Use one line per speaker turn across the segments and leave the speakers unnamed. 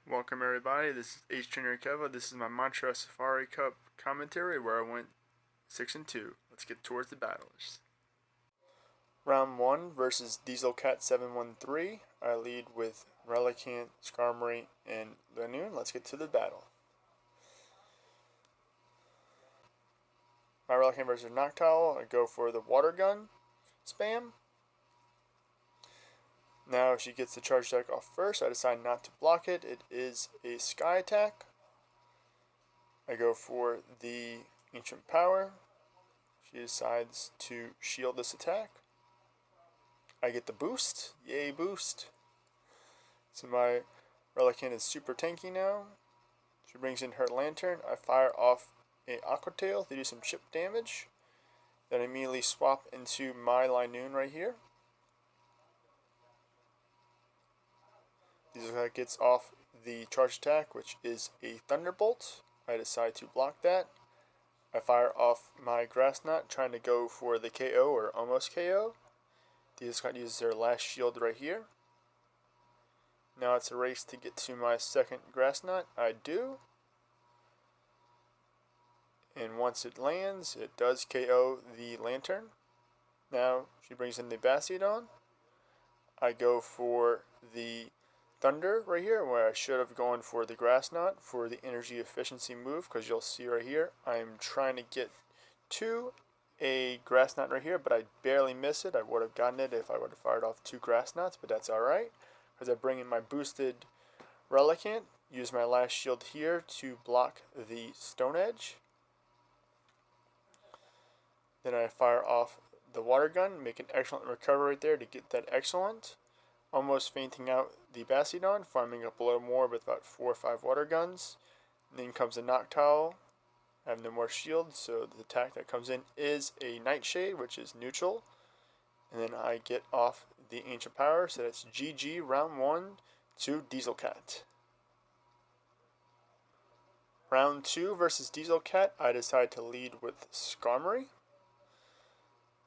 Welcome everybody, this is H-Trainer Keva. This is my Montreal Safari Cup commentary where I went 6-2. Let's get towards the battles. Round 1 versus Dieselcat 713. I lead with Relicanth, Skarmory, and Lanoon. Let's get to the battle. My Relicanth versus Noctowl, I go for the Water Gun spam. Now she gets the charge attack off first. I decide not to block it. It is a Sky attack. I go for the Ancient Power. She decides to shield this attack. I get the boost. Yay, boost. So my Relicanth is super tanky now. She brings in her Lantern. I fire off a Aqua Tail to do some chip damage. Then immediately swap into my Linoon right here. Dieselcat gets off the charge attack, which is a Thunderbolt. I decide to block that. I fire off my Grass Knot, trying to go for the KO or almost KO. Dieselcat uses their last shield right here. Now it's a race to get to my second Grass Knot. I do. And once it lands, it does KO the Lantern. Now she brings in the Bastiodon. I go for the Thunder right here, where I should have gone for the Grass Knot for the energy efficiency move, because you'll see right here I'm trying to get to a Grass Knot right here, but I barely miss it. I would have gotten it if I would have fired off 2 Grass Knots, but that's alright, because I bring in my boosted Relicanth, use my last shield here to block the Stone Edge. Then I fire off the Water Gun, make an excellent recovery right there to get that excellent. Almost fainting out the Bastiodon, farming up a little more with about 4 or 5 Water Guns. And then comes a Noctowl. I have no more shield, so the attack that comes in is a Nightshade, which is neutral. And then I get off the Ancient Power, so that's GG round 1 to Dieselcat. Round 2 versus Dieselcat, I decide to lead with Skarmory.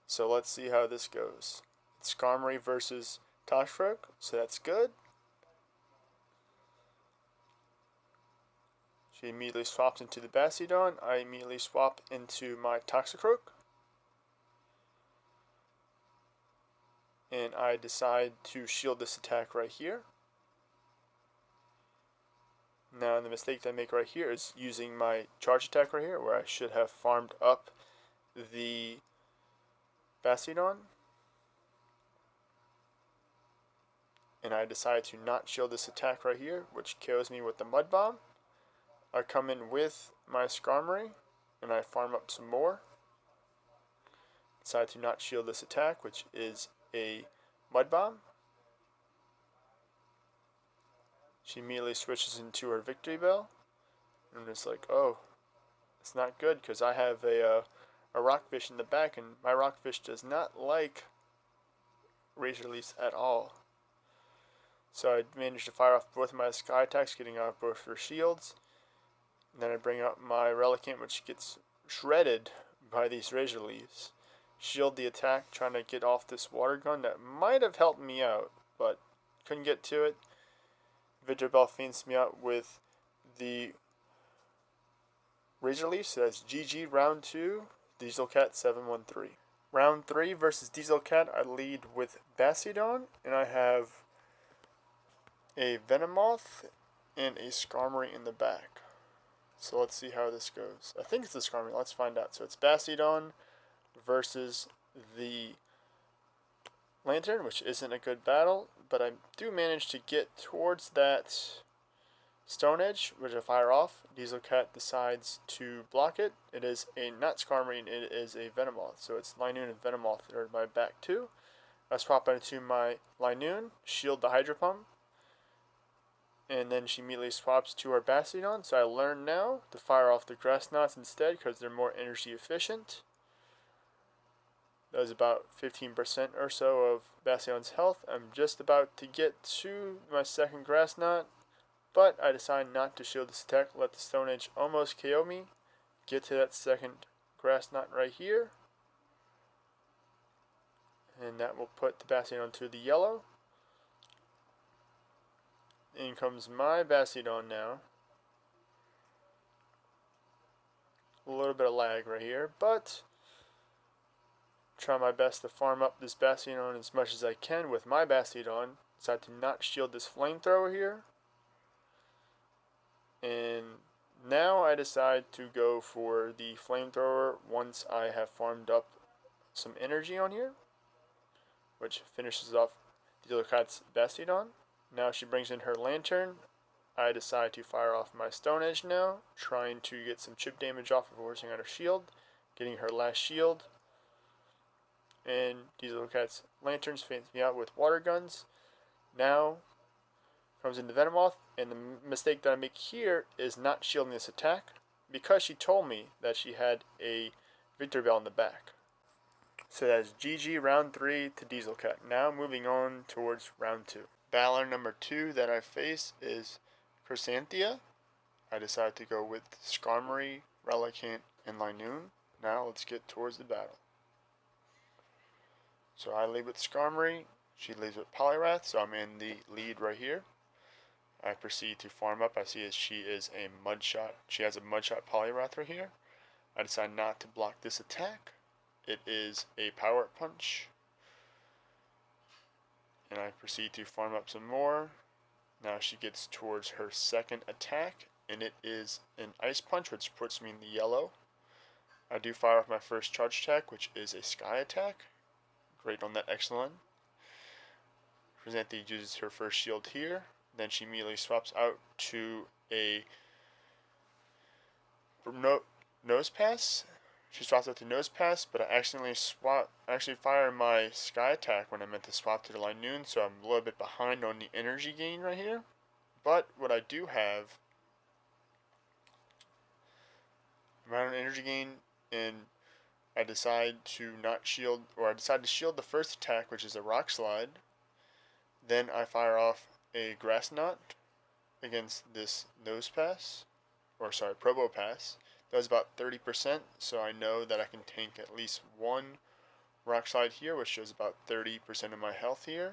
So let's see how this goes. It's Skarmory versus Toxicroak, so that's good. She immediately swaps into the Bastiodon. I immediately swap into my Toxicroak. And I decide to shield this attack right here. Now the mistake that I make right here is using my charge attack right here, where I should have farmed up the Bastiodon. And I decide to not shield this attack right here, which kills me with the Mud Bomb. I come in with my Skarmory, and I farm up some more. Decide to not shield this attack, which is a Mud Bomb. She immediately switches into her Victory Bell. And I'm just like, oh, it's not good, because I have a Rockfish in the back, and my Rockfish does not like Razor Leafs at all. So I managed to fire off both of my Sky attacks, getting out both her shields. And then I bring out my Relicanth, which gets shredded by these Razor Leaves. Shield the attack, trying to get off this Water Gun that might have helped me out, but couldn't get to it. Victory Bell feints me out with the Razor Leaf, so that's GG round 2, Dieselcat 713. Round 3 versus Dieselcat, I lead with Bastiodon, and I have a Venomoth and a Skarmory in the back. So let's see how this goes. I think it's the Skarmory. Let's find out. So it's Bastiodon versus the Lantern, which isn't a good battle, but I do manage to get towards that Stone Edge, which I fire off. Dieselcat decides to block it. It is a not Skarmory, and it is a Venomoth. So it's Linoon and Venomoth that are in my back too. I swap into my Linoon, shield the Hydro Pump. And then she immediately swaps to her Bastiodon, so I learn now to fire off the Grass Knots instead, because they're more energy efficient. That was about 15% or so of Bastiodon's health. I'm just about to get to my second Grass Knot, but I decide not to shield this attack, let the Stone Edge almost KO me, get to that second Grass Knot right here, and that will put the Bastiodon to the yellow. In comes my Bastiodon now. A little bit of lag right here, but try my best to farm up this Bastiodon as much as I can with my Bastiodon. Decide to not shield this flamethrower here. And now I decide to go for the flamethrower once I have farmed up some energy on here, which finishes off Diesel Cat's Bastiodon. Now she brings in her lantern. I decide to fire off my Stone Edge now, trying to get some chip damage off of forcing out her shield, getting her last shield. And Diesel Cat's lanterns fades me out with water guns. Now comes into Venomoth, and the mistake that I make here is not shielding this attack because she told me that she had a Victory Bell in the back. So that's GG round 3 to Diesel Cat. Now moving on towards round 2. Battler number 2 that I face is Chrysanthia. I decided to go with Skarmory, Relicanth, and Linoone. Now let's get towards the battle. So I lead with Skarmory, she leads with Poliwrath, so I'm in the lead right here. I proceed to farm up. I see as she is a Mudshot. She has a Mudshot Poliwrath right here. I decide not to block this attack. It is a Power Punch. And I proceed to farm up some more. Now she gets towards her second attack, and it is an Ice Punch, which puts me in the yellow. I do fire off my first charge attack, which is a Sky attack. Great on that Excellent. Chrysanthia uses her first shield here. Then she immediately swaps out to a Nose Pass. She swaps out to Nose Pass, but I accidentally fire my Sky attack when I meant to swap to the Linoone, so I'm a little bit behind on the energy gain right here. But what I do have, I'm out on energy gain, and I decide to not shield, or I decide to shield the first attack, which is a Rock Slide. Then I fire off a Grass Knot against this Nose Pass, Probo Pass. That was about 30%, so I know that I can tank at least one Rock Slide here, which shows about 30% of my health here.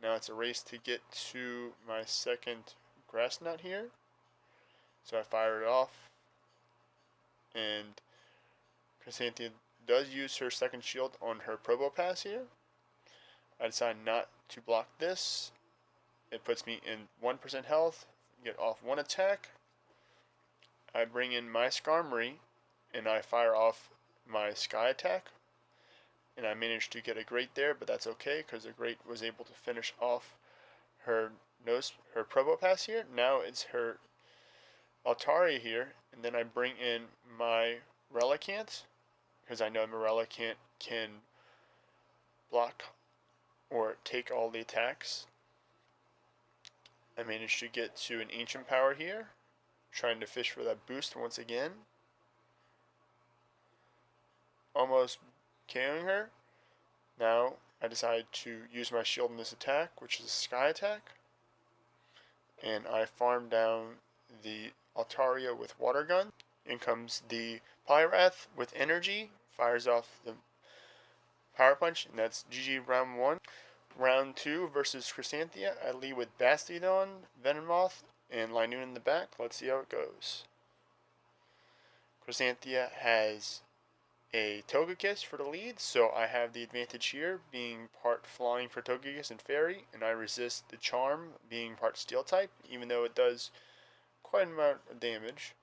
Now it's a race to get to my second Grass Knot here. So I fire it off, and Chrysanthia does use her second shield on her Probo Pass here. I decide not to block this. It puts me in 1% health, get off one attack. I bring in my Skarmory, and I fire off my Sky attack. And I managed to get a Great there, but that's okay, because the Great was able to finish off her Probo Pass here. Now it's her Altaria here, and then I bring in my Relicanth, because I know my Relicanth can block or take all the attacks. I managed to get to an Ancient Power here, trying to fish for that boost once again. Almost KOing her. Now I decide to use my shield in this attack, which is a Sky attack. And I farm down the Altaria with Water Gun. In comes the Poliwrath with energy, fires off the Power Punch, and that's GG round 1. Round 2 versus Chrysanthia. I lead with Bastiodon, Venomoth, and Linoone in the back. Let's see how it goes. Chrysanthia has a Togekiss for the lead, so I have the advantage here, being part Flying for Togekiss and Fairy, and I resist the Charm, being part Steel type, even though it does quite an amount of damage.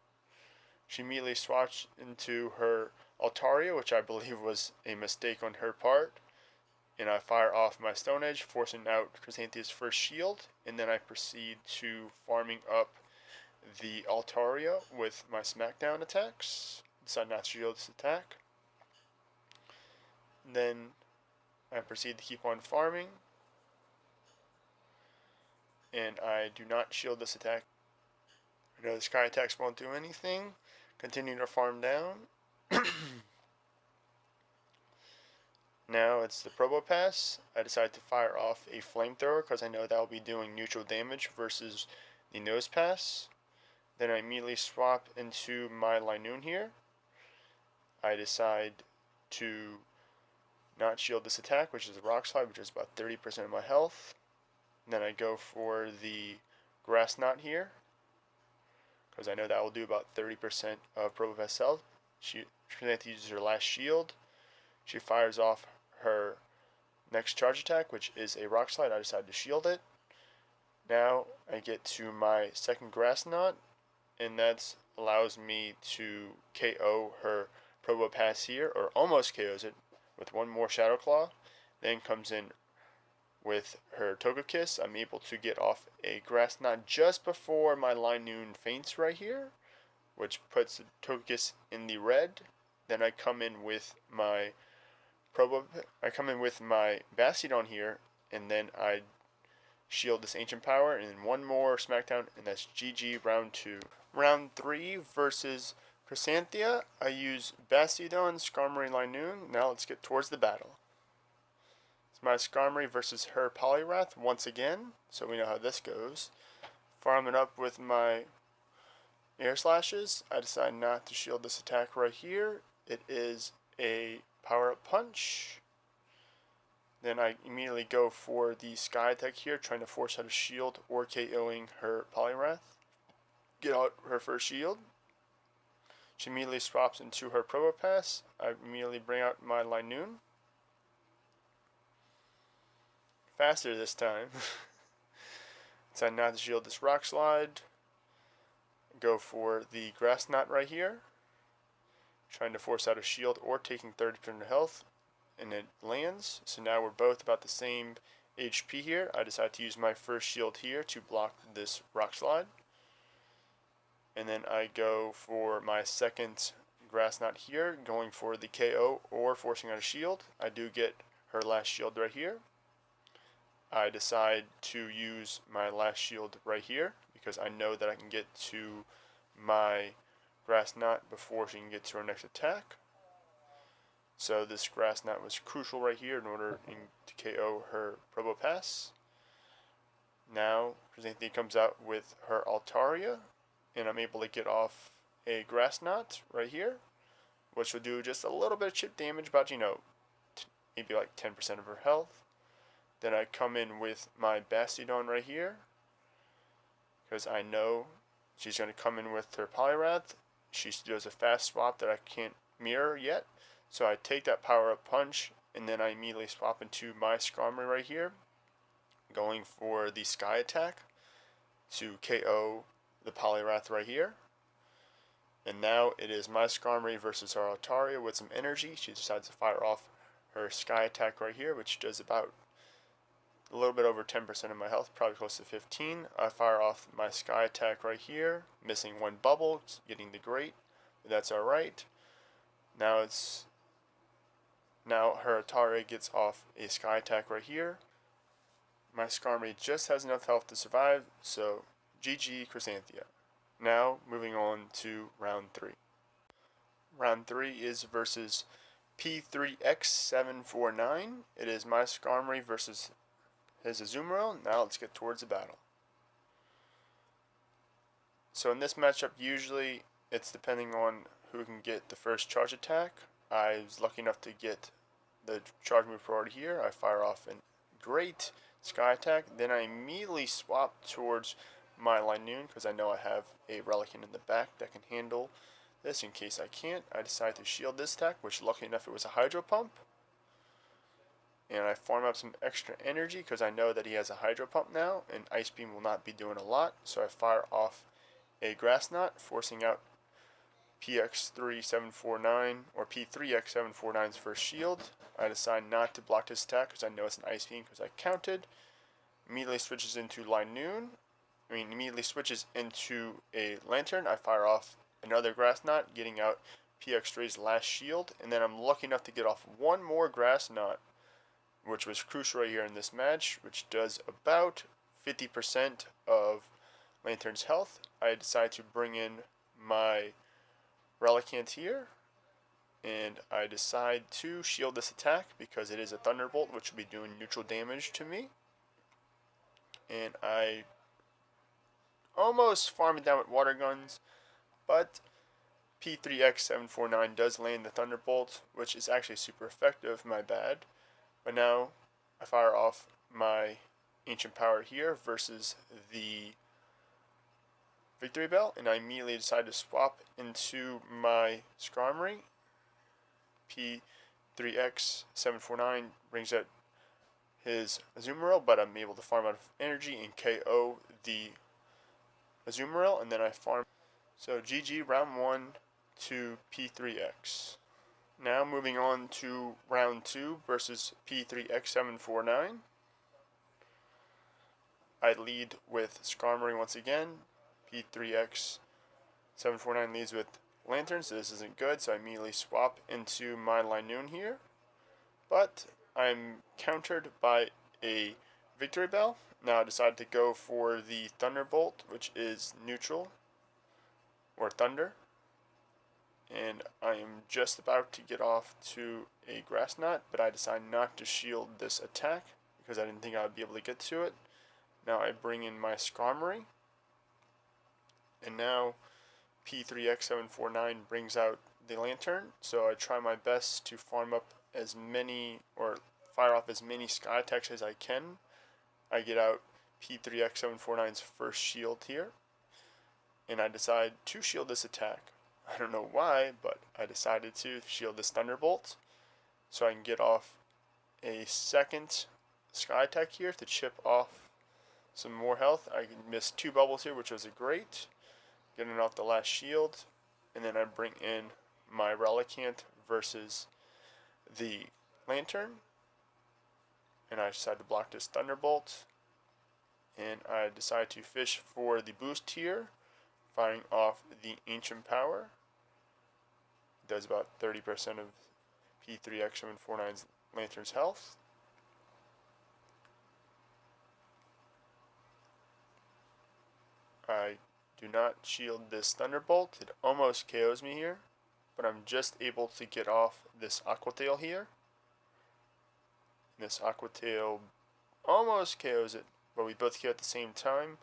She immediately swatched into her Altaria, which I believe was a mistake on her part. And I fire off my Stone Edge, forcing out Chrysanthia's first shield, and then I proceed to farming up the Altaria with my Smackdown attacks. Decide not to shield this attack. Then I proceed to keep on farming, and I do not shield this attack. I know the Sky attacks won't do anything. Continue to farm down. Now it's the Probo Pass. I decide to fire off a Flamethrower because I know that will be doing neutral damage versus the Nose Pass. Then I immediately swap into my Linoone here. I decide to not shield this attack, which is a Rock Slide, which is about 30% of my health. And then I go for the Grass Knot here, because I know that will do about 30% of Probopass health. She uses her last shield. She fires off her next charge attack, which is a Rock Slide. I decided to shield it. Now I get to my second Grass Knot, and that allows me to KO her Probopass here, or almost KOs it, with one more Shadow Claw. Then comes in with her Togekiss. I'm able to get off a Grass Knot just before my Linoon faints right here, which puts the Togekiss in the red. Then I come in with my Bastiodon here, and then I shield this Ancient Power, and then one more Smackdown, and that's GG round 2. Round 3 versus Chrysanthian. I use Bastiodon, Skarmory, Linoon. Now let's get towards the battle. It's my Skarmory versus her Poliwrath once again, so we know how this goes. Farming up with my Air Slashes. I decide not to shield this attack right here. It is a Power-Up Punch. Then I immediately go for the Sky Attack here, trying to force out a shield or KOing her Poliwrath. Get out her first shield. She immediately swaps into her Probopass. I immediately bring out my Linoon. Faster this time. Decide not to shield this Rock Slide. Go for the Grass Knot right here. Trying to force out a shield or taking 30% of health. And it lands. So now we're both about the same HP here. I decide to use my first shield here to block this Rock Slide. And then I go for my second Grass Knot here, going for the KO or forcing out a shield. I do get her last shield right here. I decide to use my last shield right here because I know that I can get to my Grass Knot before she can get to her next attack. So this Grass Knot was crucial right here in order to KO her Probopass. Now Chrysanthian comes out with her Altaria, and I'm able to get off a Grass Knot right here, which will do just a little bit of chip damage, about, maybe like 10% of her health. Then I come in with my Bastiodon right here, because I know she's going to come in with her Poliwrath. She does a fast swap that I can't mirror yet, so I take that Power-Up Punch, and then I immediately swap into my Skarmory right here, going for the Sky Attack to KO the Poliwrath right here. And now it is my Skarmory versus her Altaria with some energy. She decides to fire off her Sky Attack right here, which does about a little bit over 10% of my health, probably close to 15. I fire off my Sky Attack right here, missing one bubble, getting the Great, but that's alright. Now her Altaria gets off a Sky Attack right here. My Skarmory just has enough health to survive, so GG Chrysanthian. Now moving on to round 3. Round 3 is versus P3X749. It is my Skarmory versus his Azumarill. Now let's get towards the battle. So in this matchup, usually it's depending on who can get the first charge attack. I was lucky enough to get the charge move priority here. I fire off a great Sky Attack. Then I immediately swap towards my Linoon because I know I have a Relican in the back that can handle this in case I can't. I decide to shield this attack, which lucky enough it was a Hydro Pump. And I farm up some extra energy because I know that he has a Hydro Pump now, and Ice Beam will not be doing a lot. So I fire off a Grass Knot, forcing out PX3749 or P3X749's first shield. I decide not to block this attack because I know it's an Ice Beam because I counted. Immediately switches into immediately switches into a Lantern. I fire off another Grass Knot, getting out PX3's last shield, and then I'm lucky enough to get off one more Grass Knot, which was crucial right here in this match, which does about 50% of Lantern's health. I decide to bring in my Relicanth here, and I decide to shield this attack because it is a Thunderbolt, which will be doing neutral damage to me. And I almost farm it down with Water Guns, but P3X749 does land the Thunderbolt, which is actually super effective, my bad. But now I fire off my Ancient Power here versus the Victory Bell, and I immediately decide to swap into my Skarmory. P3X749 brings out his Azumarill, but I'm able to farm out of energy and KO the Azumarill, and then I farm. So GG round 1 to P3X. Now moving on to round 2 versus P3X749. I lead with Skarmory once again. P3X749 leads with Lantern, so this isn't good, so I immediately swap into my Linoon here. But I'm countered by a Victory Bell. Now I decide to go for the Thunderbolt, which is neutral, or Thunder. And I am just about to get off to a Grass Knot, but I decide not to shield this attack because I didn't think I would be able to get to it. Now I bring in my Skarmory, and now P3X749 brings out the Lantern, so I try my best to farm up as many, or fire off as many Sky Attacks as I can. I get out P3X749's first shield here, and I decide to shield this attack. I don't know why, but I decided to shield this Thunderbolt, so I can get off a second Sky Attack here to chip off some more health. I missed 2 bubbles here, which was a great. Getting off the last shield, and then I bring in my Relicanth versus the Lantern, and I decide to block this Thunderbolt, and I decide to fish for the boost here, firing off the Ancient Power. It does about 30% of P3X749's Lantern's health. I do not shield this Thunderbolt. It almost KOs me here, but I'm just able to get off this Aqua Tail here. This Aqua Tail almost KOs it, but we both KO at the same time.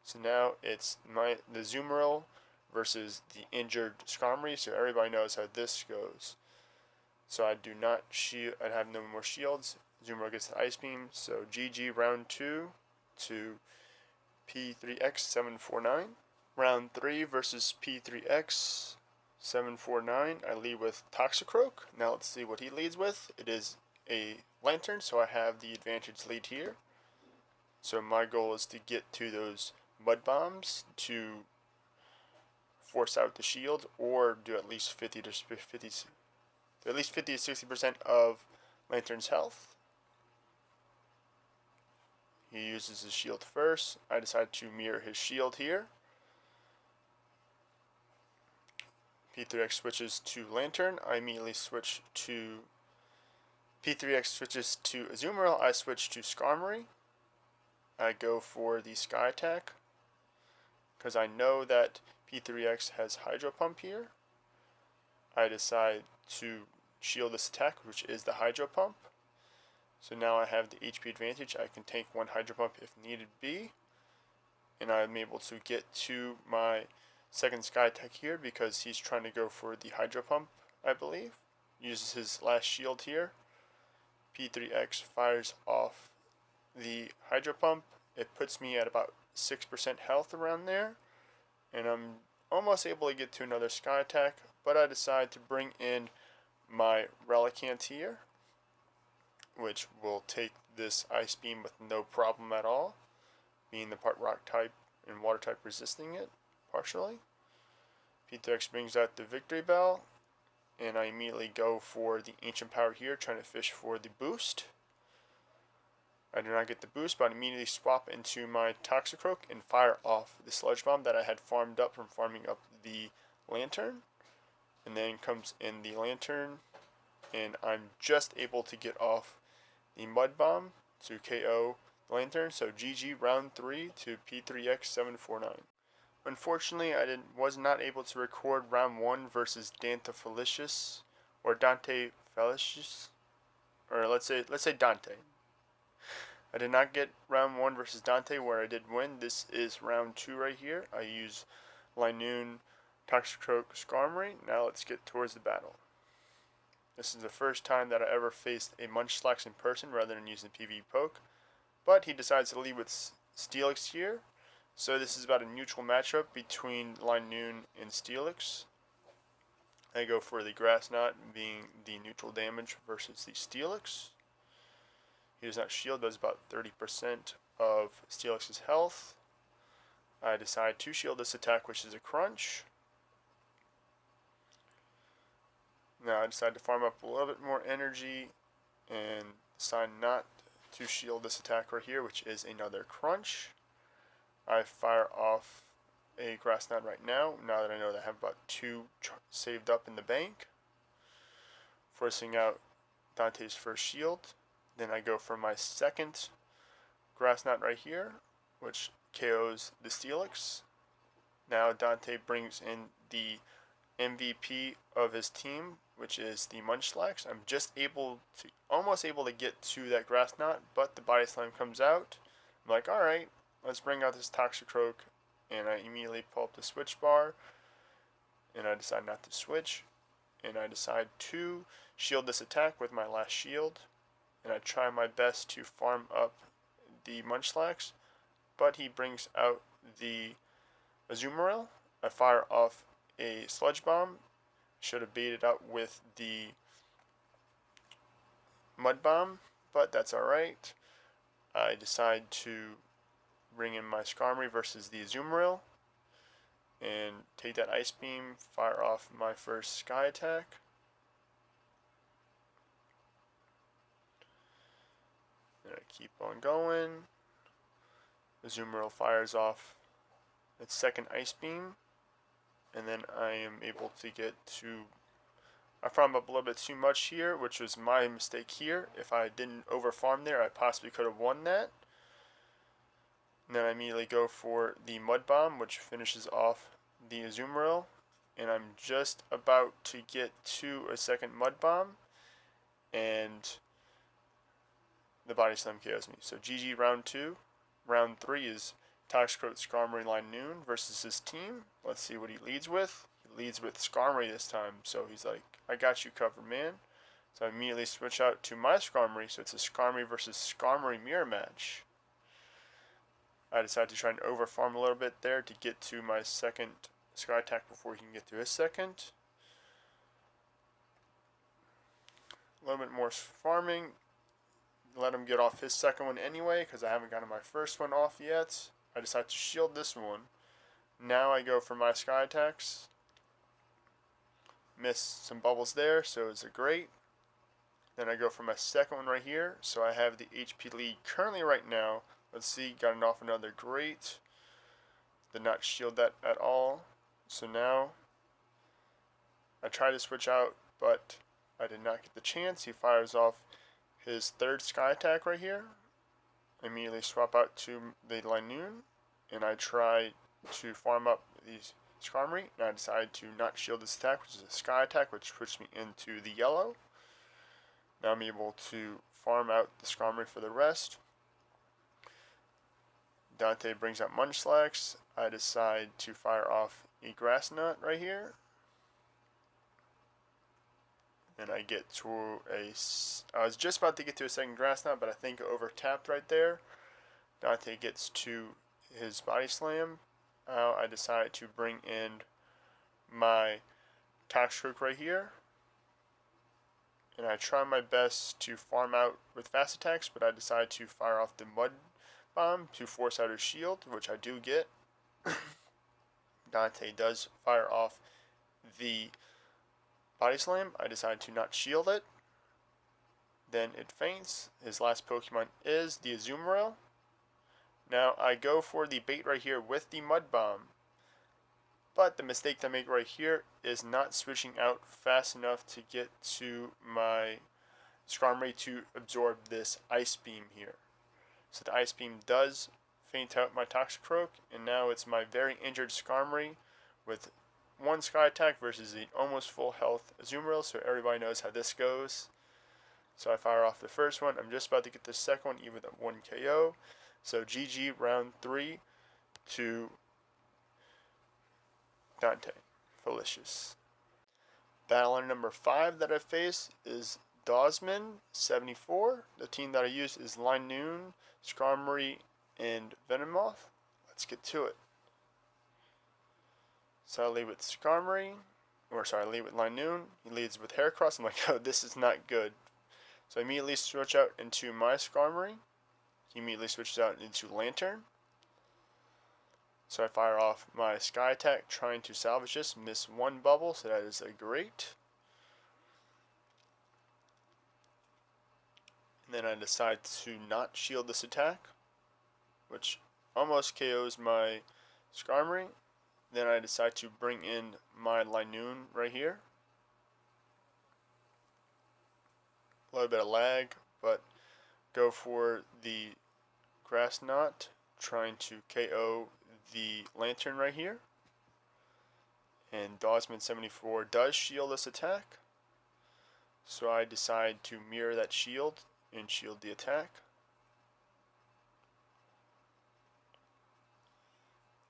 So now it's the Azumarill versus the injured Skarmory, so everybody knows how this goes. So I do not shield, I have no more shields. Azumarill gets the Ice Beam, so GG round 2 to P3X749. Round 3 versus P3X749. I lead with Toxicroak. Now let's see what he leads with. It is a Lantern, so I have the advantage lead here. So my goal is to get to those Mud Bombs to force out the shield, or do at least 50 to 60% of Lantern's health. He uses his shield first. I decide to mirror his shield here. P3X switches to Lantern. I immediately switch to P3X switches to Azumarill. I switch to Skarmory. I go for the Sky Attack because I know that P3X has Hydro Pump here. I decide to shield this attack, which is the Hydro Pump. So now I have the HP advantage. I can tank 1 Hydro Pump if needed be. And I'm able to get to my second Sky Attack here because he's trying to go for the Hydro Pump, I believe. Uses his last shield here. P3X fires off the Hydro Pump. It puts me at about 6% health around there. And I'm almost able to get to another Sky Attack, but I decide to bring in my Relicanth here, which will take this Ice Beam with no problem at all, being the part Rock type and Water type resisting it partially. P3X brings out the Victory Bell, and I immediately go for the Ancient Power here, trying to fish for the boost. I do not get the boost, but I immediately swap into my Toxicroak and fire off the Sludge Bomb that I had farmed up from farming up the Lantern. And then comes in the Lantern, and I'm just able to get off the Mud Bomb to KO the Lantern. So GG round 3 to P3X749. Unfortunately, I was not able to record round 1 versus Dante Felicius, or let's say Dante. I did not get round 1 versus Dante where I did win. This is round 2 right here. I use Linoon, Toxicroak, Skarmory. Now let's get towards the battle. This is the first time that I ever faced a Munchlax in person rather than using PvP poke. But he decides to lead with Steelix here. So this is about a neutral matchup between Line Noon and Steelix. I go for the Grass Knot being the neutral damage versus the Steelix. He does not shield, does about 30% of Steelix's health. I decide to shield this attack, which is a crunch. Now I decide to farm up a little bit more energy and decide not to shield this attack right here, which is another crunch. I fire off a Grass Knot right now that I know that I have about 2 saved up in the bank, forcing out Dante's first shield. Then I go for my second Grass Knot right here, which KOs the Steelix. Now Dante brings in the MVP of his team, which is the Munchlax. I'm just almost able to get to that Grass Knot, but the Body Slam comes out. I'm like, alright, let's bring out this Toxicroak, and I immediately pull up the switch bar, and I decide not to switch, and I decide to shield this attack with my last shield, and I try my best to farm up the Munchlax, but he brings out the Azumarill. I fire off a Sludge Bomb. Should have baited out with the Mud Bomb, but that's alright. I decide to bring in my Skarmory versus the Azumarill and take that Ice Beam, fire off my first Sky Attack. And I keep on going. Azumarill fires off its second Ice Beam, and then I am able to get to... I farmed up a little bit too much here, which was my mistake here. If I didn't overfarm there, I possibly could have won that. And then I immediately go for the Mud Bomb, which finishes off the Azumarill, and I'm just about to get to a second Mud Bomb, and the Body Slam KOs me. So GG round 2. Round 3 is Toxicroak, Skarmory, Line Noon versus his team. Let's see what he leads with. He leads with Skarmory this time, so he's like, I got you covered, man. So I immediately switch out to my Skarmory, so it's a Skarmory versus Skarmory mirror match. I decide to try and overfarm a little bit there to get to my second Sky Attack before he can get to his second. A little bit more farming. Let him get off his second one anyway, because I haven't gotten my first one off yet. I decide to shield this one. Now I go for my Sky Attacks. Miss some bubbles there, so it's a great. Then I go for my second one right here. So I have the HP lead currently right now. Let's see, got it off another great. Did not shield that at all. So now I try to switch out, but I did not get the chance. He fires off his third Sky Attack right here. I immediately swap out to the Linoon, and I try to farm up the Skarmory, and I decide to not shield this attack, which is a Sky Attack, which puts me into the yellow. Now I'm able to farm out the Skarmory for the rest. Dante brings out Munchlax. I decide to fire off a Grass Knot right here. And I get to I was just about to get to a second Grass Knot, but I think I over-tapped right there. Dante gets to his Body Slam. I decide to bring in my Toxicroak right here. And I try my best to farm out with fast attacks, but I decide to fire off the Mud Bomb to force out his shield, which I do get. Dante does fire off the Body Slam. I decide to not shield it. Then it faints. His last Pokemon is the Azumarill. Now I go for the bait right here with the Mud Bomb. But the mistake that I make right here is not switching out fast enough to get to my Skarmory to absorb this Ice Beam here. So the Ice Beam does faint out my Toxicroak, and now it's my very injured Skarmory with one Sky Attack versus the almost full health Azumarill, so everybody knows how this goes. So I fire off the first one. I'm just about to get the second one, even at 1 KO. So GG round 3 to Dante. Felicious. Battler number 5 that I face is Dawsman 74. The team that I use is Line Noon, Skarmory, and Venomoth. let's get to it. So I lead with Skarmory, I lead with Linoon. He leads with Heracross. I'm like, oh, this is not good. So I immediately switch out into my Skarmory. He immediately switches out into Lantern. So I fire off my Sky Attack, trying to salvage this. Miss one bubble, so that is a great. And then I decide to not shield this attack, which almost KOs my Skarmory. Then I decide to bring in my Linoon right here. A little bit of lag, but go for the Grass Knot, trying to KO the Lantern right here. And Dawsman74 does shield this attack, so I decide to mirror that shield and shield the attack.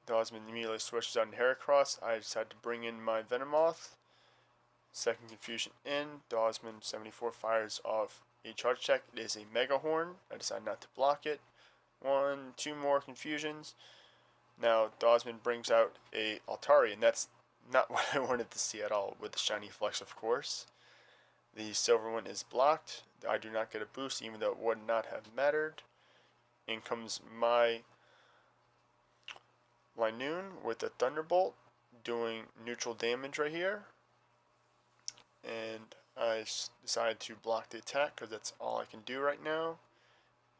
Dawsman immediately switches out in Heracross. I decide to bring in my Venomoth. Second confusion in. Dawsman74 fires off a charge attack. It is a Mega Horn. I decide not to block it. Two more confusions. Now Dawsman brings out a Altari, and that's not what I wanted to see at all with the Shiny Flex, of course. The silver one is blocked. I do not get a boost, even though it would not have mattered. In comes my Linoon with a Thunderbolt, doing neutral damage right here. And I decide to block the attack because that's all I can do right now.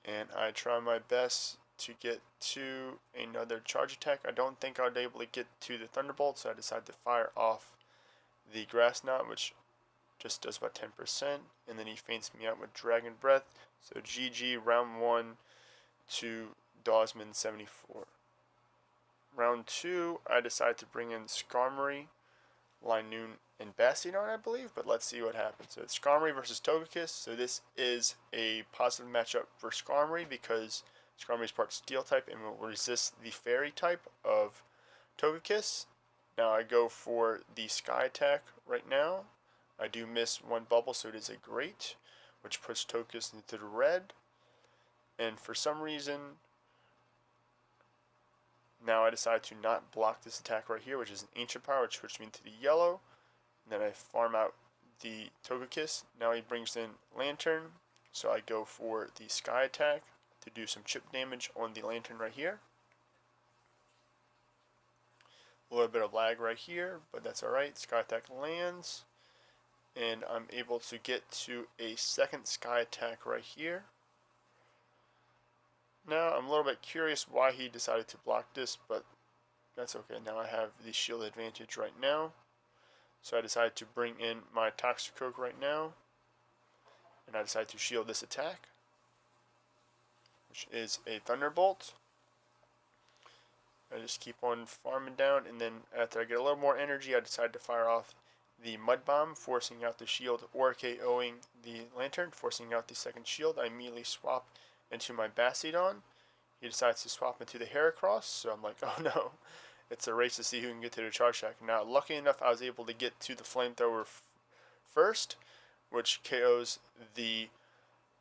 And I try my best to get to another charge attack. I don't think I'll be able to get to the Thunderbolt, so I decide to fire off the Grass Knot, which just does about 10%. And then he feints me out with Dragon Breath. So GG round 1 to Dawsman74. Round 2, I decide to bring in Skarmory, Linoon, and Bastiodon, I believe, but let's see what happens. So it's Skarmory versus Togekiss. So this is a positive matchup for Skarmory because Skarmory is part Steel type and will resist the Fairy type of Togekiss. Now I go for the Sky Attack right now. I do miss one bubble, so it is a great, which puts Togekiss into the red. And for some reason, now I decide to not block this attack right here, which is an Ancient Power, which puts me into the yellow. And then I farm out the Togekiss. Now he brings in Lantern, so I go for the Sky Attack to do some chip damage on the Lantern right here. A little bit of lag right here, but that's alright. Sky Attack lands, and I'm able to get to a second Sky Attack right here. Now, I'm a little bit curious why he decided to block this, but that's okay. Now I have the shield advantage right now. So I decided to bring in my Toxicroak right now. And I decided to shield this attack, which is a Thunderbolt. I just keep on farming down, and then after I get a little more energy, I decide to fire off the Mud Bomb, forcing out the shield or KOing the Lantern, forcing out the second shield. I immediately swap into my Bastiodon. He decides to swap into the Heracross, so I'm like, oh no, it's a race to see who can get to the charge attack. Now, lucky enough, I was able to get to the Flamethrower first, which KOs the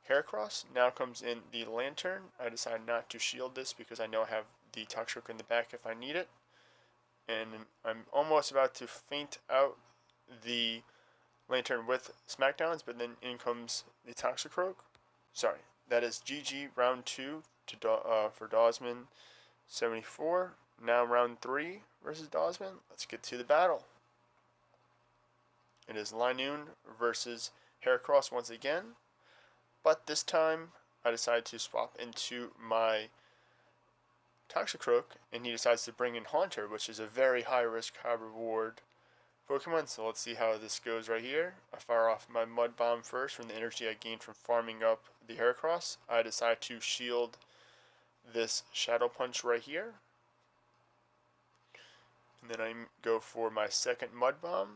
Heracross. Now comes in the Lantern. I decide not to shield this because I know I have the Toxicroak in the back if I need it. And I'm almost about to feint out the Lantern with Smackdowns, but then in comes the Toxicroak. Sorry. That is GG round 2 to for Dawsman74. Now round 3 versus Dawsman. Let's get to the battle. It is Linoon versus Heracross once again. But this time I decide to swap into my Toxicroak, and he decides to bring in Haunter, which is a very high risk, high reward Pokemon. So let's see how this goes right here. I fire off my Mud Bomb first from the energy I gained from farming up the Heracross. I decide to shield this Shadow Punch right here. And then I go for my second Mud Bomb.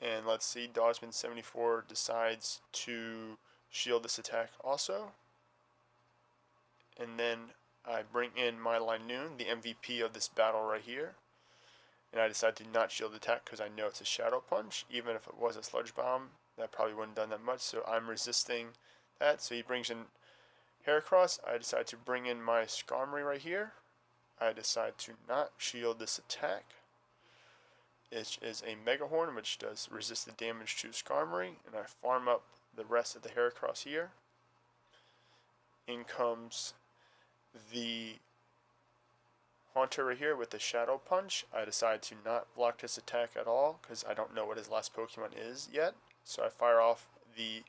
And let's see, Dawsman74 decides to shield this attack also. And then I bring in my Linoon, the MVP of this battle right here. And I decide to not shield the attack because I know it's a Shadow Punch. Even if it was a Sludge Bomb, that probably wouldn't have done that much. So I'm resisting that. So he brings in Heracross, I decide to bring in my Skarmory right here. I decide to not shield this attack. It is a Mega Horn, which does resistant damage to Skarmory, and I farm up the rest of the Heracross here. In comes the Haunter right here with the Shadow Punch. I decide to not block this attack at all because I don't know what his last Pokemon is yet. So I fire off the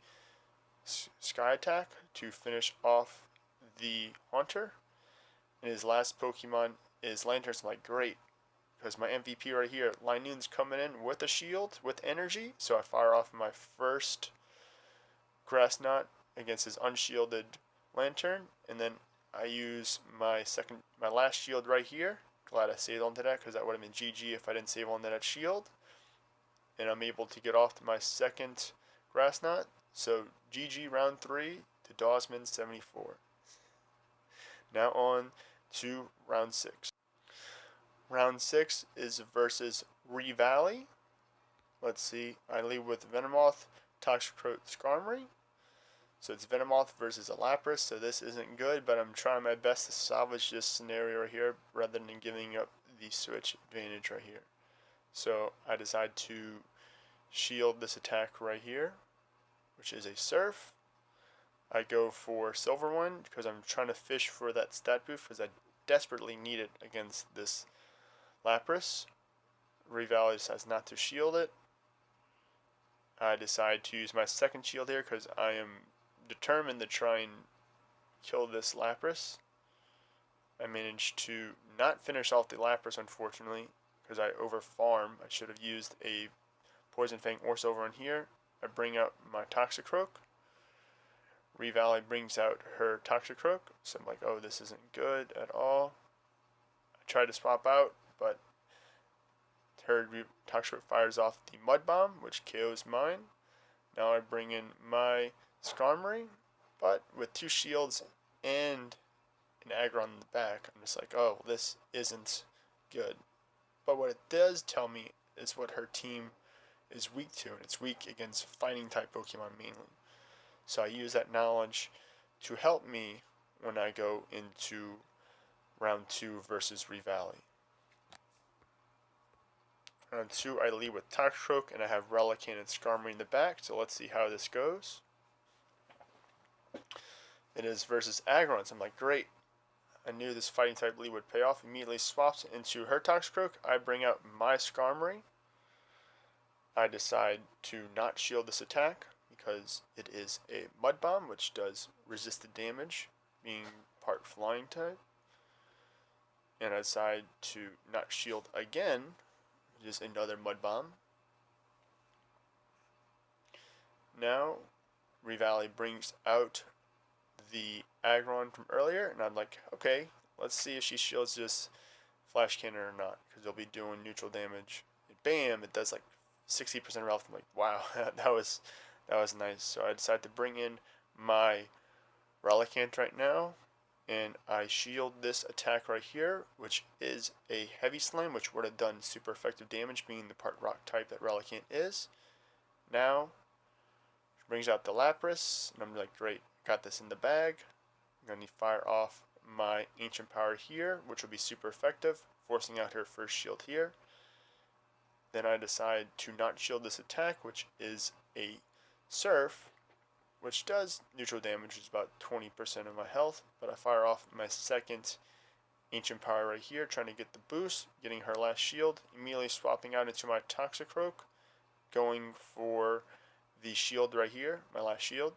Sky Attack to finish off the Haunter. And his last Pokemon is Lantern. So I'm like, great, because my MVP right here, Linoon's coming in with a shield, with energy. So I fire off my first Grass Knot against his unshielded Lantern, and then I use my last shield right here. Glad I saved onto that because that would have been GG if I didn't save onto that shield. And I'm able to get off to my second Grass Knot. So GG round 3 to Dawsman 74. Now on to round 6. Round 6 is versus Revalley. Let's see. I lead with Venomoth, Toxicroak, Skarmory. So it's Venomoth versus a Lapras, so this isn't good, but I'm trying my best to salvage this scenario right here rather than giving up the switch advantage right here. So I decide to shield this attack right here, which is a Surf. I go for Silver One because I'm trying to fish for that stat boost because I desperately need it against this Lapras. Revalley decides not to shield it. I decide to use my second shield here because I am determined to try and kill this Lapras. I managed to not finish off the Lapras, unfortunately, because I overfarm. I should have used a Poison Fang or Silver in here. I bring out my Toxicroak. Revalley brings out her Toxicroak, so I'm like, oh, this isn't good at all. I try to swap out, but her Toxicroak fires off the Mud Bomb, which KOs mine. Now I bring in my Skarmory, but with 2 shields and an aggro on the back, I'm just like, oh, this isn't good. But what it does tell me is what her team is weak to, and it's weak against fighting type Pokemon mainly. So I use that knowledge to help me when I go into round 2 versus Revalley. Round 2, I lead with Toxicroak, and I have Relicanth and Skarmory in the back, so let's see how this goes. It is versus Aggron, so I'm like, great. I knew this fighting type lead would pay off. Immediately swaps into her Toxicroak. I bring out my Skarmory. I decide to not shield this attack because it is a Mud Bomb, which does resisted damage, being part flying type. And I decide to not shield again, which is another Mud Bomb. Now, Revalley brings out the Aggron from earlier, and I'm like, okay, let's see if she shields this Flash Cannon or not, because they'll be doing neutral damage. And bam, it does like 60% health. I'm like, wow, that was nice. So I decided to bring in my Relicanth right now, and I shield this attack right here, which is a Heavy Slam, which would have done super effective damage, being the part rock type that Relicanth is. Now, she brings out the Lapras, and I'm like, great, got this in the bag. I'm going to fire off my Ancient Power here, which will be super effective, forcing out her first shield here. Then I decide to not shield this attack, which is a Surf, which does neutral damage, which is about 20% of my health, but I fire off my second Ancient Power right here, trying to get the boost, getting her last shield, immediately swapping out into my Toxicroak, going for the shield right here, my last shield.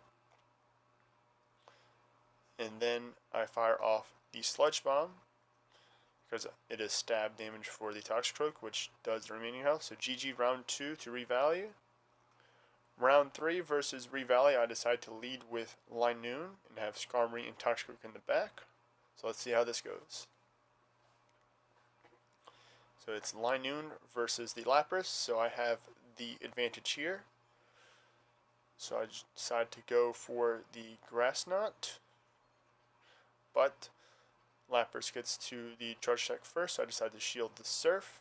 And then I fire off the Sludge Bomb, because it is stab damage for the Toxicroak, which does the remaining health. So GG round 2 to Revalley. Round 3 versus Revalley, I decide to lead with Linoon and have Skarmory and Toxicroak in the back. So let's see how this goes. So it's Linoon versus the Lapras, so I have the advantage here. So I decide to go for the Grass Knot, but Lapras gets to the charge attack first, so I decide to shield the Surf.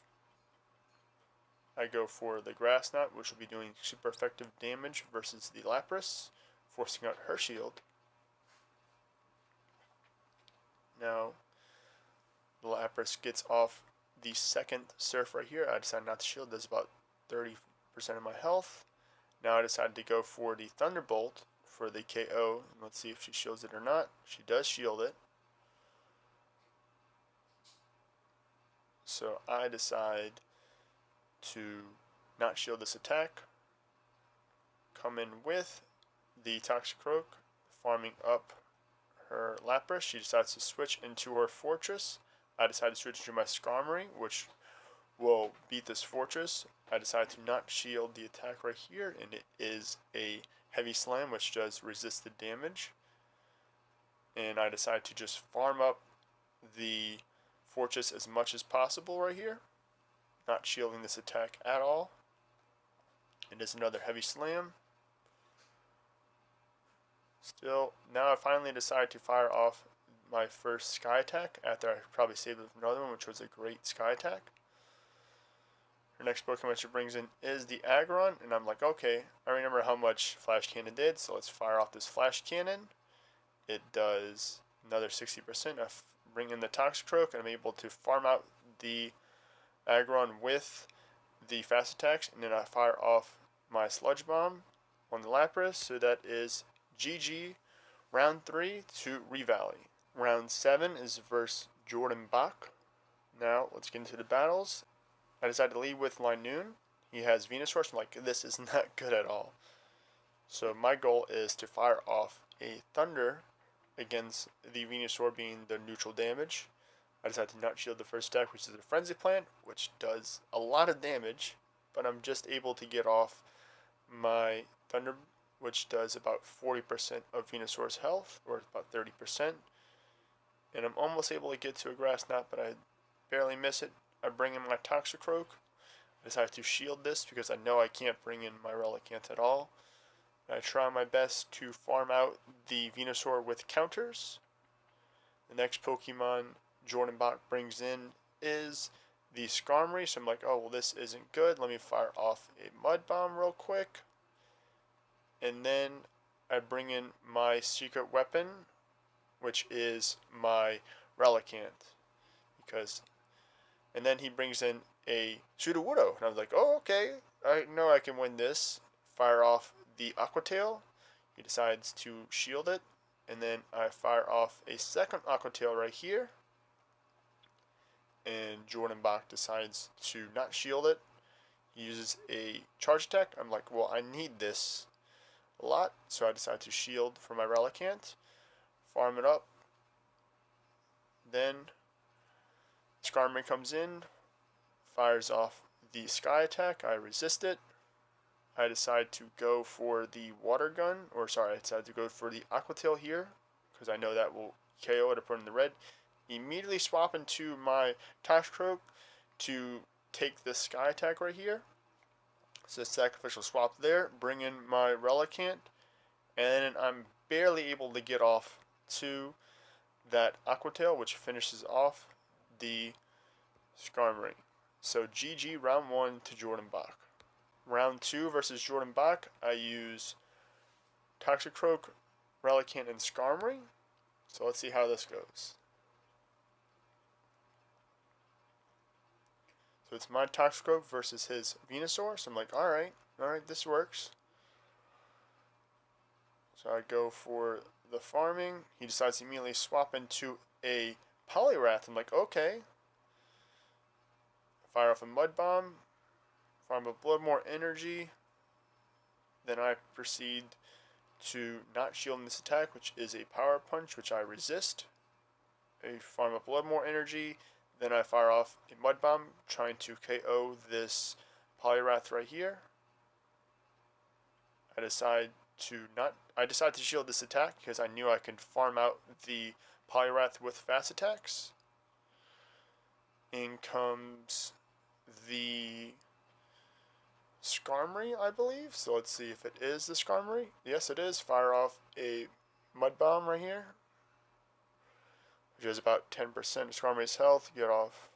I go for the Grass Knot, which will be doing super effective damage versus the Lapras, forcing out her shield. Now the Lapras gets off the second surf right here. I decided not to shield. Does about 30% of my health. Now I decided to go for the Thunderbolt for the KO. Let's see if she shields it or not. She does shield it. So I decide to not shield this attack. Come in with the Toxicroak, farming up her Lapras. She decides to switch into her Fortress. I decide to switch to my Skarmory, which will beat this Fortress. I decide to not shield the attack right here, and it is a Heavy Slam, which does resisted damage. And I decide to just farm up the Fortress as much as possible right here, not shielding this attack at all. It is another Heavy Slam. Still, now I finally decide to fire off my first Sky Attack after I probably saved it with another one, which was a great Sky Attack. Her next Pokemon she brings in is the Aggron, and I'm like, okay, I remember how much Flash Cannon did, so let's fire off this Flash Cannon. It does another 60%. I bring in the Toxicroak, and I'm able to farm out the Aggron with the Fast Attacks, and then I fire off my Sludge Bomb on the Lapras, so that is GG. Round 3 to Revalley. Round 7 is versus Jordan Bach. Now, let's get into the battles. I decided to lead with Linoon. He has Venusaur, so I'm like, this is not good at all. So my goal is to fire off a Thunder against the Venusaur being the neutral damage. I decided to not shield the first attack, which is a Frenzy Plant, which does a lot of damage, but I'm just able to get off my Thunder, which does about 40% of Venusaur's health, or about 30%. And I'm almost able to get to a Grass Knot, but I barely miss it. I bring in my Toxicroak. I decide to shield this because I know I can't bring in my Relicanth at all. I try my best to farm out the Venusaur with counters. The next Pokemon Jordan Bach brings in is the Skarmory, so I'm like, oh, well, this isn't good. Let me fire off a Mud Bomb real quick. And then I bring in my secret weapon, which is my Relicanth. And then he brings in a Sudowoodo, and I was like, oh, okay, I know I can win this. Fire off the Aqua Tail. He decides to shield it, and then I fire off a second Aqua Tail right here, and Jordan Bach decides to not shield it. He uses a Charge Attack. I'm like, well, I need this a lot, so I decide to shield for my Relicanth, farm it up. Then Skarmory comes in, fires off the Sky Attack. I resist it. I decide to go for the Water Gun, I decide to go for the Aqua Tail here, because I know that will KO it or put in the red. Immediately swap into my Toxicroak to take the Sky Attack right here. So sacrificial swap there, bring in my Relicanth, and I'm barely able to get off to that Aqua Tail, which finishes off the Skarmory. So GG round 1 to Jordan Bach. Round 2 versus Jordan Bach, I use Toxicroak, Relicanth, and Skarmory. So let's see how this goes. So it's my Toxicroak versus his Venusaur. So I'm like, alright, this works. So I go for the farming. He decides to immediately swap into a Poliwrath. I'm like, okay. Fire off a Mud Bomb. Farm up a little more energy. Then I proceed to not shield this attack, which is a Power Punch, which I resist. I farm up a little more energy. Then I fire off a Mud Bomb, trying to KO this Poliwrath right here. I decide to shield this attack because I knew I could farm out the Poliwrath with fast attacks. In comes the Skarmory, I believe. So let's see if it is the Skarmory. Yes, it is. Fire off a Mud Bomb right here, which is about 10% of Skarmory's health. Get off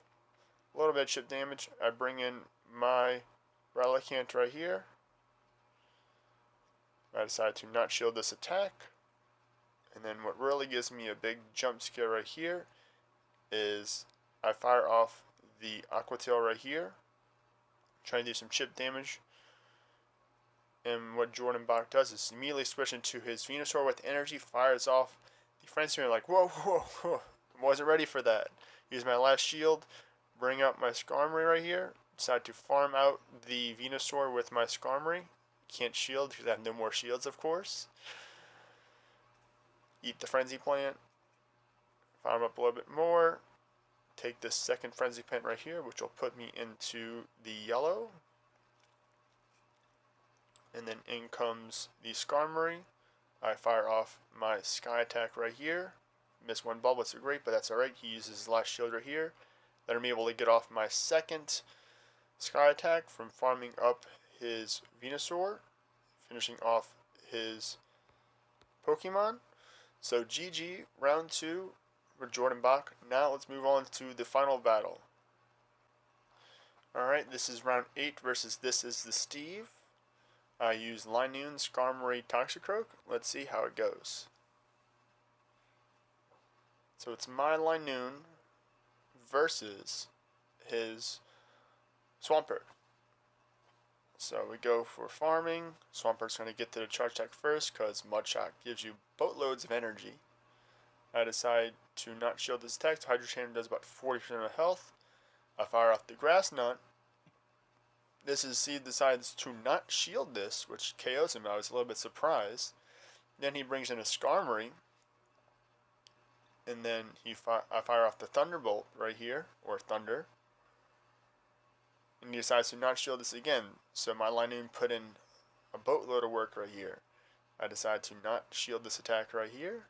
a little bit of chip damage. I bring in my Relicanth right here. I decide to not shield this attack. And then what really gives me a big jump scare right here is I fire off the Aqua Tail right here, trying to do some chip damage. And what Jordan Bach does is immediately switch into his Venusaur with energy, fires off the Frenzy, and like, whoa, whoa, whoa, I wasn't ready for that. Use my last shield, bring up my Skarmory right here, decide to farm out the Venusaur with my Skarmory. Can't shield because I have no more shields, of course. Eat the Frenzy Plant, farm up a little bit more, take this second Frenzy Plant right here, which will put me into the yellow. And then in comes the Skarmory. I fire off my Sky Attack right here. Miss one bubble, it's great, but that's alright. He uses his last shield right here. Then I'm able to get off my second Sky Attack from farming up his Venusaur, finishing off his Pokemon. So GG, round 2 for Jordan Bach. Now let's move on to the final battle. Alright, this is round 8 versus this is the Steve. I use Linoon, Skarmory, Toxicroak. Let's see how it goes. So it's my Linoon versus his Swampert. So we go for farming. Swampert's going to get to the charge attack first because Mud Shot gives you boatloads of energy. I decide to not shield this attack, so Hydro Chain does about 40% of health. I fire off the Grass Knot. This is Steve decides to not shield this, which KOs him. I was a little bit surprised. Then he brings in a Skarmory. And then I fire off the Thunderbolt right here, or Thunder. And he decides to not shield this again. So my Linoon put in a boatload of work right here. I decide to not shield this attack right here.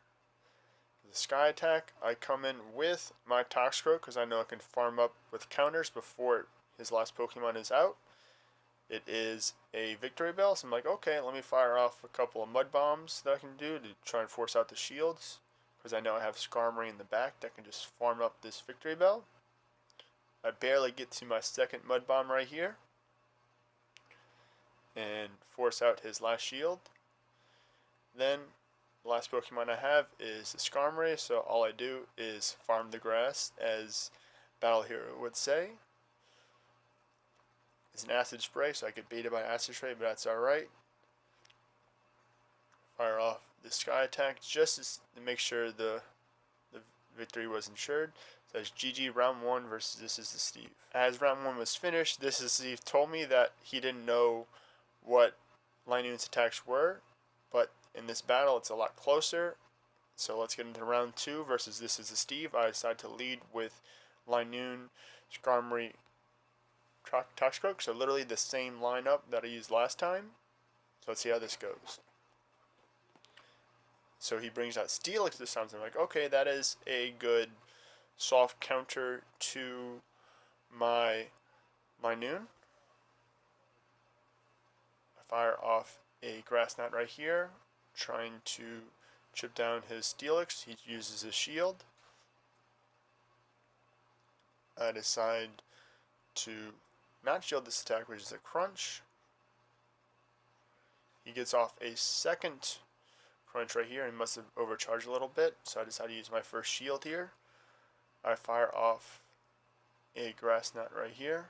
The Sky Attack, I come in with my Toxicroak because I know I can farm up with counters before his last Pokemon is out. It is a Victory Bell, so I'm like, okay, let me fire off a couple of Mud Bombs that I can do to try and force out the shields. Because I know I have Skarmory in the back that can just farm up this Victory Bell. I barely get to my second Mud Bomb right here. And force out his last shield. Then, the last Pokemon I have is the Skarmory, so all I do is farm the grass, as Battle Hero would say. It's an Acid Spray, so I get baited by Acid Spray, but that's alright. Fire off the Sky Attack just to make sure the victory was ensured. So that's GG round 1 versus this is the Steve. As round 1 was finished, this is Steve told me that he didn't know what Linoon's attacks were, but in this battle it's a lot closer. So let's get into round 2 versus this is the Steve. I decide to lead with Linoon, Skarmory, Toxicroak, so literally the same lineup that I used last time. So let's see how this goes. So he brings out Steelix this time, so I'm like, okay, that is a good soft counter to my Linoon. I fire off a Grass Knot right here, trying to chip down his Steelix. He uses his shield. I decide to not shield this attack, which is a Crunch. He gets off a second Crunch right here and must have overcharged a little bit, so I decide to use my first shield here. I fire off a Grass Knot right here.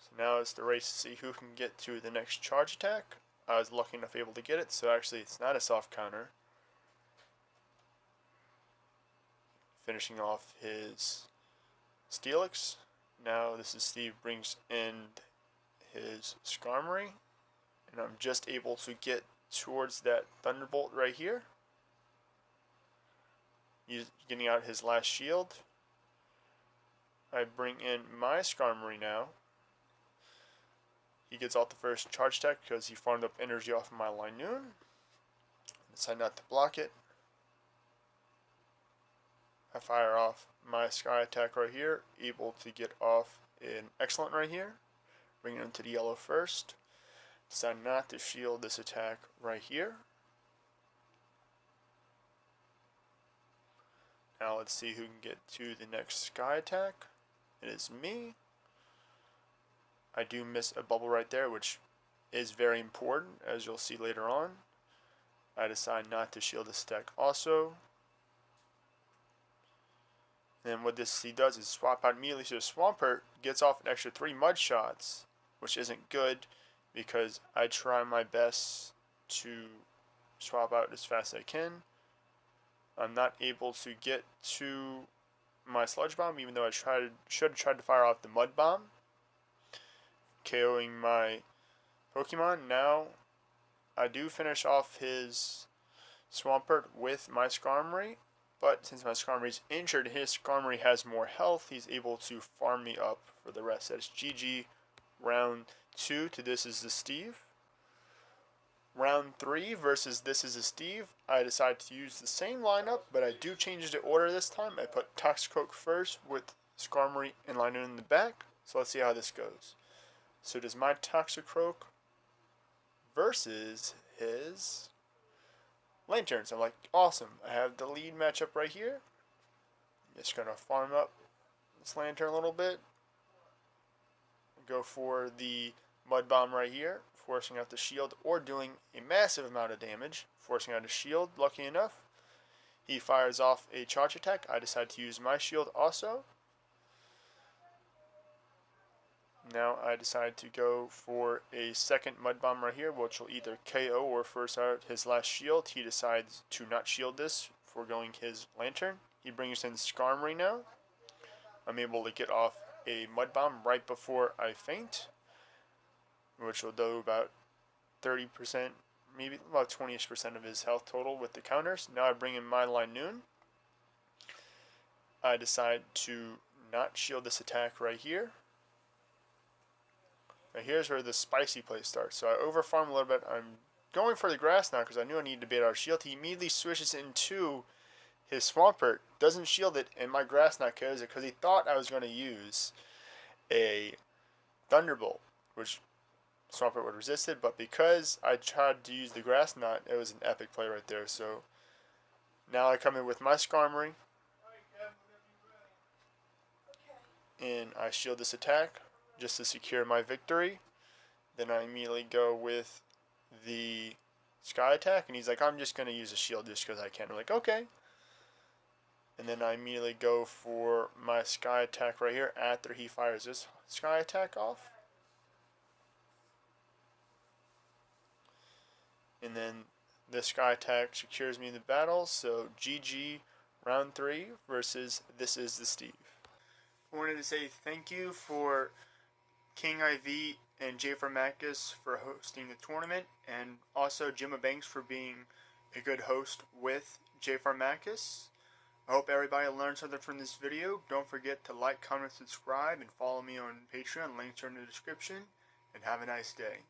So now it's the race to see who can get to the next charge attack. I was lucky enough able to get it, so actually it's not a soft counter. Finishing off his Steelix. Now this is Steve brings in his Skarmory, and I'm just able to get towards that Thunderbolt right here. He's getting out his last shield. I bring in my Skarmory now. He gets off the first charge attack because he farmed up energy off of my Linoon. Decide not to block it. I fire off my Sky Attack right here, able to get off an Excellent right here, bring it into the yellow first. Decide not to shield this attack right here. Now let's see who can get to the next Sky Attack. It is me. I do miss a bubble right there, which is very important, as you'll see later on. I decide not to shield this deck also. Then what this he does is swap out immediately, so Swampert gets off an extra 3 mud shots, which isn't good because I try my best to swap out as fast as I can. I'm not able to get to my sludge bomb, even though I should have tried to fire off the mud bomb, KOing my Pokemon. Now I do finish off his Swampert with my Skarmory, but since my Skarmory is injured, his Skarmory has more health. He's able to farm me up for the rest. That's GG round 2 to This Is the Steve. Round 3 versus This Is the Steve. I decide to use the same lineup, but I do change the order this time. I put Toxicroak first with Skarmory and Linoon in the back. So let's see how this goes. So does my Toxicroak versus his Lanturns. I'm like, awesome. I have the lead matchup right here. Just gonna farm up this Lantern a little bit. Go for the Mud Bomb right here, forcing out the shield or doing a massive amount of damage, forcing out a shield. Lucky enough, he fires off a charge attack. I decide to use my shield also. Now I decide to go for a second Mud Bomb right here, which will either KO or force out his last shield. He decides to not shield this, foregoing his Lantern. He brings in Skarmory now. I'm able to get off a Mud Bomb right before I faint, which will do about 30%, maybe about 20% of his health total with the counters. Now I bring in my Linoon. I decide to not shield this attack right here. Now here's where the spicy play starts. So I overfarm a little bit. I'm going for the grass now because I knew I needed to bait our shield. He immediately switches into his Swampert, doesn't shield it, and my grass knot kills it because he thought I was going to use a Thunderbolt, which Swampert would resist it, but because I tried to use the grass knot, it was an epic play right there. So now I come in with my Skarmory, and I shield this attack just to secure my victory. Then I immediately go with the Sky attack, and he's like, I'm just going to use a shield just because I can. I'm like, okay. And then I immediately go for my Sky attack right here after he fires this Sky attack off. And then this Sky attack secures me in the battle. So GG round 3 versus This Is the Steve. I wanted to say thank you for King IV and J Farmakis for hosting the tournament, and also Jimma Banks for being a good host with J Farmakis. I hope everybody learned something from this video. Don't forget to like, comment, subscribe, and follow me on Patreon. Links are in the description. And have a nice day.